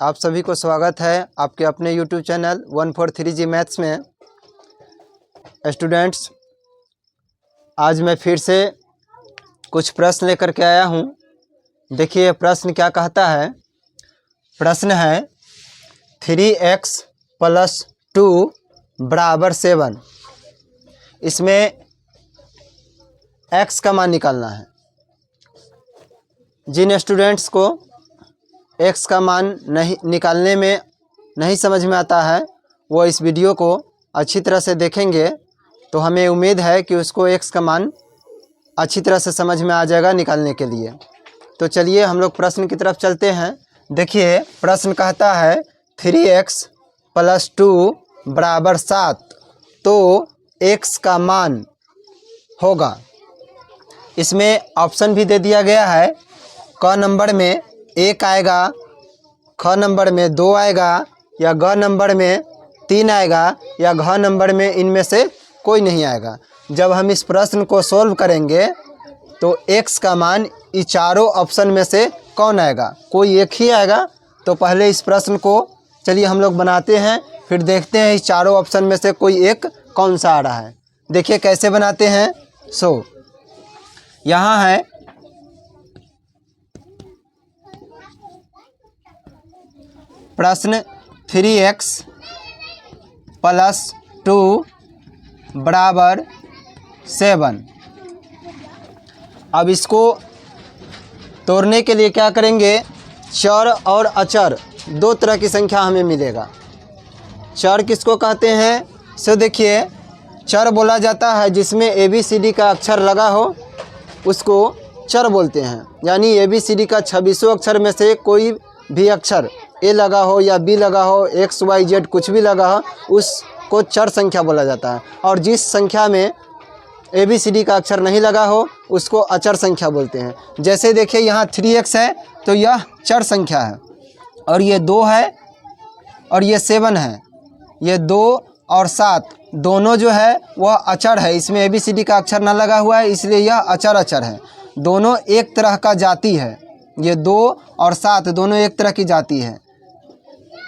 आप सभी को स्वागत है आपके अपने YouTube चैनल 143G मैथ्स में। स्टूडेंट्स, आज मैं फिर से कुछ प्रश्न लेकर के आया हूँ। देखिए प्रश्न क्या कहता है। प्रश्न है 3x + 2 = 7। इसमें x का मान निकालना है। जिन स्टूडेंट्स को x का मान निकालने में नहीं समझ में आता है वो इस वीडियो को अच्छी तरह से देखेंगे तो हमें उम्मीद है कि उसको x का मान अच्छी तरह से समझ में आ जाएगा निकालने के लिए। तो चलिए हम लोग प्रश्न की तरफ चलते हैं। देखिए प्रश्न कहता है 3x + 2 = 7 तो x का मान होगा। इसमें ऑप्शन भी दे दिया गया है। क नंबर में 1 आएगा, ख नंबर में 2 आएगा, या ग नंबर में 3 आएगा, या घ नंबर में इनमें से कोई नहीं आएगा। जब हम इस प्रश्न को सॉल्व करेंगे तो x का मान इस चारों ऑप्शन में से कौन आएगा? कोई एक ही आएगा। तो पहले इस प्रश्न को चलिए हम लोग बनाते हैं, फिर देखते हैं इस चारों ऑप्शन में से कोई एक कौन सा आ रहा है। देखिए कैसे बनाते हैं। यहाँ है प्रश्न 3x + 2 = 7। अब इसको तोड़ने के लिए क्या करेंगे? चर और अचर दो तरह की संख्या हमें मिलेगा। चर किसको कहते हैं? सो देखिए चर बोला जाता है जिसमें ABCD का अक्षर लगा हो उसको चर बोलते हैं। यानी ABCD का 26 अक्षर में से कोई भी अक्षर A लगा हो या B लगा हो, X Y Z कुछ भी लगा हो, उसको चर संख्या बोला जाता है। और जिस संख्या में ABCD का अक्षर नहीं लगा हो उसको अचर संख्या बोलते हैं। जैसे देखिए यहाँ 3x है तो यह चर संख्या है, और ये 2 है और ये 7 है। ये 2 और 7 दोनों जो है वह अचर है। इसमें ABCD का अक्षर ना लगा हुआ है इसलिए यह अचर है। दोनों एक तरह का जाति है। ये 2 और 7 दोनों एक तरह की जाति है।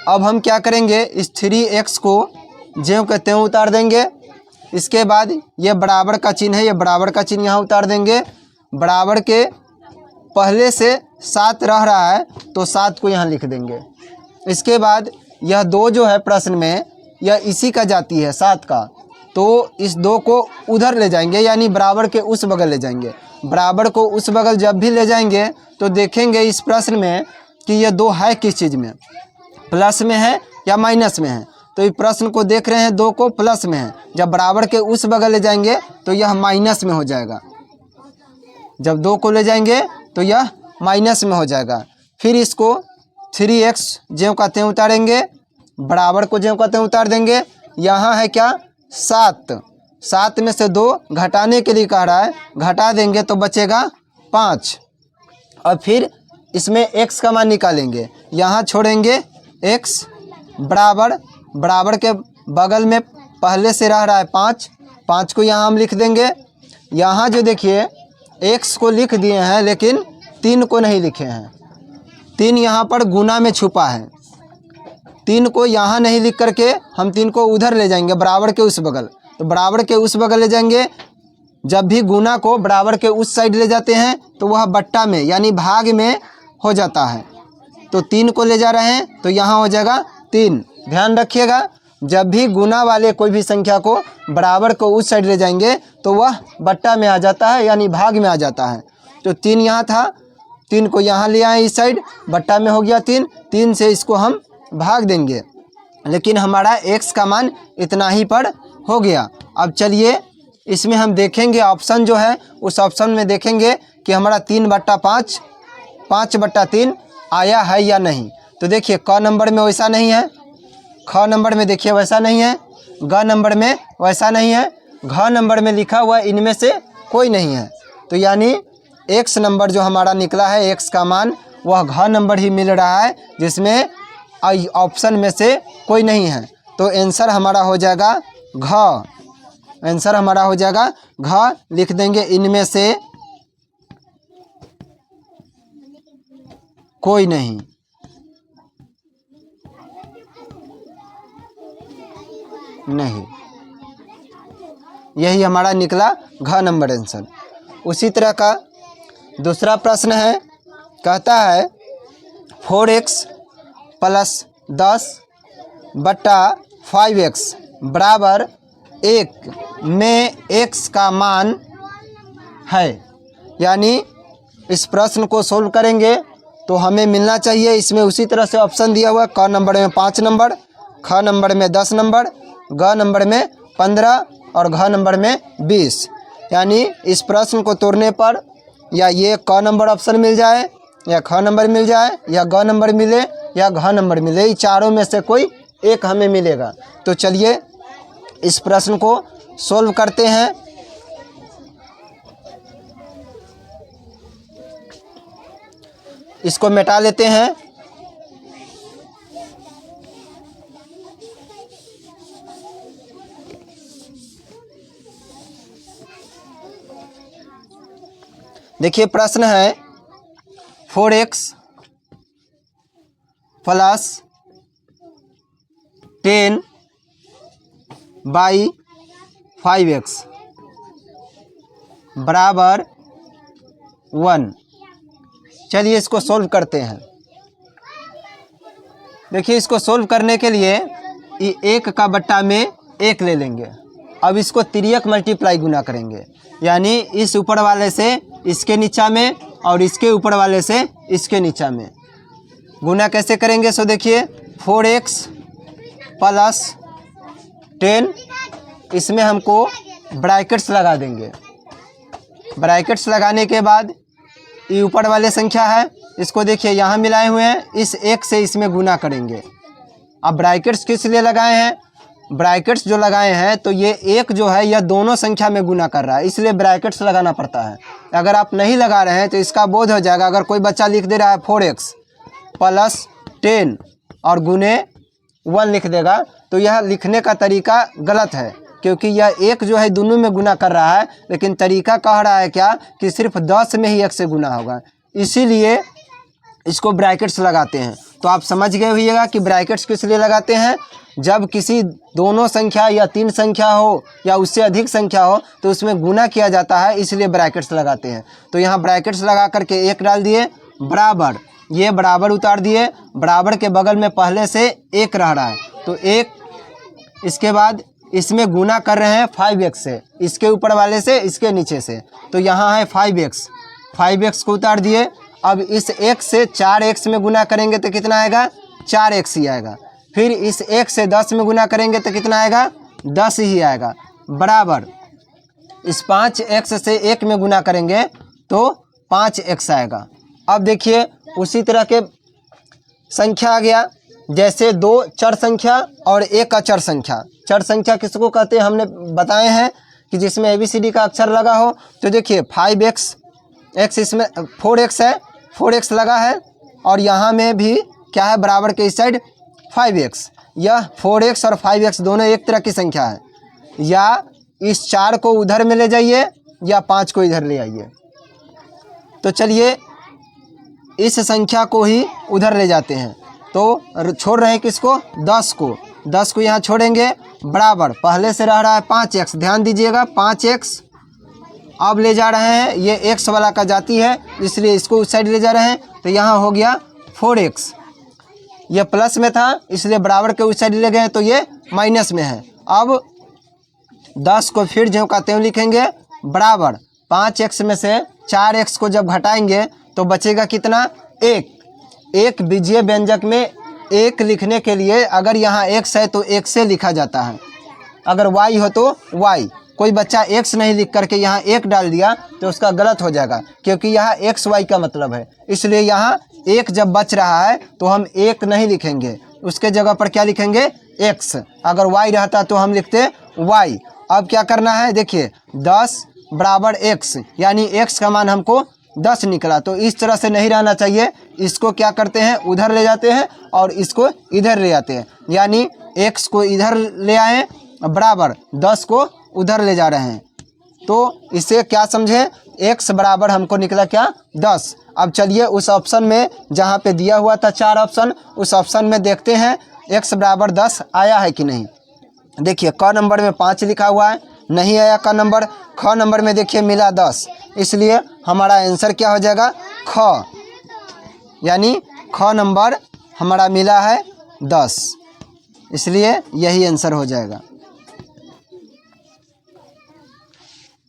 अब हम क्या करेंगे? इस 3x को ज्यों के त्यों उतार देंगे। इसके बाद ये बराबर का चिन्ह है, ये बराबर का चिन्ह यहाँ उतार देंगे। बराबर के पहले से 7 रह रहा है तो 7 को यहाँ लिख देंगे। इसके बाद यह 2 जो है प्रश्न में यह इसी का जाति है 7 का, तो इस 2 को उधर ले जाएंगे यानी बराबर के उस बगल ले जाएंगे। बराबर को उस बगल जब भी ले जाएंगे तो देखेंगे इस प्रश्न में कि यह 2 है किस चीज़ में, प्लस में है या माइनस में है। तो इस प्रश्न को देख रहे हैं 2 को प्लस में है। जब बराबर के उस बगल ले जाएंगे तो यह माइनस में हो जाएगा। जब 2 को ले जाएंगे तो यह माइनस में हो जाएगा। फिर इसको 3x ज्यों का त्यों उतारेंगे, बराबर को ज्यों का त्यों उतार देंगे। यहाँ है क्या? 7 में से 2 घटाने के लिए कह रहा है, घटा देंगे तो बचेगा 5। और फिर इसमें x का मान निकालेंगे। यहाँ छोड़ेंगे x, बराबर के बगल में पहले से रह रहा है 5 को यहाँ हम लिख देंगे। यहाँ जो देखिए x को लिख दिए हैं लेकिन 3 को नहीं लिखे हैं। 3 यहाँ पर गुना में छुपा है। 3 को यहाँ नहीं लिख करके हम 3 को उधर ले जाएंगे बराबर के उस बगल। तो बराबर के उस बगल ले जाएंगे। जब भी गुना को बराबर के उस साइड ले जाते हैं तो वह बट्टा में यानी भाग में हो जाता है। तो 3 को ले जा रहे हैं तो यहाँ हो जाएगा 3। ध्यान रखिएगा जब भी गुना वाले कोई भी संख्या को बराबर को उस साइड ले जाएंगे तो वह बट्टा में आ जाता है यानी भाग में आ जाता है। तो 3 यहाँ था, 3 को यहाँ ले आए इस साइड, बट्टा में हो गया 3 से इसको हम भाग देंगे। लेकिन हमारा x का मान इतना ही पर हो गया। अब चलिए इसमें हम देखेंगे ऑप्शन जो है उस ऑप्शन में देखेंगे कि हमारा 3/5 5/3 आया है या नहीं। तो देखिए क नंबर में वैसा नहीं है, ख नंबर में देखिए वैसा नहीं है, ग नंबर में वैसा नहीं है, घ नंबर में लिखा हुआ इनमें से कोई नहीं है। तो यानी x नंबर जो हमारा निकला है x का मान वह घ नंबर ही मिल रहा है जिसमें ऑप्शन में से कोई नहीं है। तो आंसर हमारा हो जाएगा घ। आंसर हमारा हो जाएगा घ। लिख देंगे इनमें से कोई नहीं। नहीं। यही हमारा निकला घ नंबर आंसर। उसी तरह का दूसरा प्रश्न है, कहता है 4x प्लस 10 बट्टा 5x बराबर 1 में x का मान है। यानी इस प्रश्न को सोल्व करेंगे तो हमें मिलना चाहिए, इसमें उसी तरह से ऑप्शन दिया हुआ है, क नंबर में 5 नंबर, ख नंबर में 10 नंबर, ग नंबर में 15 और घ नंबर में 20। यानी इस प्रश्न को तोड़ने पर या ये क नंबर ऑप्शन मिल जाए, या ख नंबर मिल जाए, या ग नंबर मिले, या घ नंबर मिले, ये चारों में से कोई एक हमें मिलेगा। तो चलिए इस प्रश्न को सोल्व करते हैं। इसको मिटा लेते हैं। देखिए प्रश्न है 4x प्लस 10 बाई 5x बराबर 1। चलिए इसको सोल्व करते हैं। देखिए इसको सोल्व करने के लिए एक का बट्टा में 1 ले लेंगे। अब इसको तिर्यक मल्टीप्लाई गुना करेंगे, यानी इस ऊपर वाले से इसके नीचा में और इसके ऊपर वाले से इसके नीचा में गुना कैसे करेंगे। सो देखिए 4x प्लस 10, इसमें हमको ब्रैकेट्स लगा देंगे। ब्रैकेट्स लगाने के बाद ये ऊपर वाले संख्या है, इसको देखिए यहाँ मिलाए हुए हैं, इस 1 से इसमें गुना करेंगे। अब ब्रैकेट्स किस लिए लगाए हैं, ब्रैकेट्स जो लगाए हैं तो ये 1 जो है यह दोनों संख्या में गुना कर रहा है, इसलिए ब्रैकेट्स लगाना पड़ता है। अगर आप नहीं लगा रहे हैं तो इसका बोध हो जाएगा। अगर कोई बच्चा लिख दे रहा है 4x प्लस 10 और गुने 1 लिख देगा तो यह लिखने का तरीका गलत है, क्योंकि यह 1 जो है दोनों में गुना कर रहा है, लेकिन तरीका कह रहा है क्या कि सिर्फ 10 में ही 1 से गुना होगा, इसीलिए इसको ब्रैकेट्स लगाते हैं। तो आप समझ गए होइएगा कि ब्रैकेट्स किस लिए लगाते हैं। जब किसी दोनों संख्या या 3 संख्या हो या उससे अधिक संख्या हो तो उसमें गुना किया जाता है, इसलिए ब्रैकेट्स लगाते हैं। तो यहाँ ब्रैकेट्स लगा करके 1 डाल दिए, बराबर, ये बराबर उतार दिए, बराबर के बगल में पहले से 1 रह रहा है तो 1, इसके बाद इसमें गुना कर रहे हैं 5x से, इसके ऊपर वाले से इसके नीचे से, तो यहाँ है 5x को उतार दिए। अब इस 1 से 4x में गुना करेंगे तो कितना आएगा, 4x ही आएगा। फिर इस 1 से 10 में गुना करेंगे तो कितना आएगा, 10 ही आएगा, बराबर इस 5x से 1 में गुना करेंगे तो 5x आएगा। अब देखिए उसी तरह के संख्या आ गया, जैसे 2 चर संख्या और 1 अचर संख्या। चर संख्या किसको कहते हैं हमने बताए हैं कि जिसमें ABCD का अक्षर लगा हो। तो देखिए 5x, इसमें 4x है, 4x लगा है, और यहाँ में भी क्या है, बराबर के इस साइड 5x। यह 4x और 5x दोनों एक तरह की संख्या है। या इस 4 को उधर में ले जाइए या 5 को इधर ले आइए। तो चलिए इस संख्या को ही उधर ले जाते हैं, तो छोड़ रहे हैं किसको, 10 को। 10 को यहाँ छोड़ेंगे, बराबर पहले से रह रहा है 5x, ध्यान दीजिएगा 5x। अब ले जा रहे हैं, ये x वाला का जाती है इसलिए इसको उस साइड ले जा रहे हैं, तो यहाँ हो गया 4x। ये प्लस में था इसलिए बराबर के उस साइड ले गए तो ये माइनस में है। अब 10 को फिर ज्यों का त्यों लिखेंगे, बराबर 5x में से 4x को जब घटाएंगे तो बचेगा कितना, 1। एक बीजीय व्यंजक में 1 लिखने के लिए अगर यहाँ x है तो 1 से लिखा जाता है, अगर y हो तो y। कोई बच्चा x नहीं लिख करके यहाँ 1 डाल दिया तो उसका गलत हो जाएगा, क्योंकि यहाँ x y का मतलब है। इसलिए यहाँ 1 जब बच रहा है तो हम 1 नहीं लिखेंगे, उसके जगह पर क्या लिखेंगे, x। अगर y रहता तो हम लिखते y। अब क्या करना है, देखिए 10 बराबर x, यानी x का मान हमको 10 निकला। तो इस तरह से नहीं रहना चाहिए, इसको क्या करते हैं, उधर ले जाते हैं और इसको इधर ले जाते हैं, यानी x को इधर ले आए, बराबर 10 को उधर ले जा रहे हैं। तो इसे क्या समझे, x बराबर हमको निकला क्या, 10। अब चलिए उस ऑप्शन में जहाँ पे दिया हुआ था 4 ऑप्शन, उस ऑप्शन में देखते हैं x बराबर 10 आया है कि नहीं। देखिए क नंबर में 5 लिखा हुआ है, नहीं आया क नंबर। ख नंबर में देखिए मिला 10, इसलिए हमारा आंसर क्या हो जाएगा ख, यानी ख नंबर हमारा मिला है 10, इसलिए यही आंसर हो जाएगा।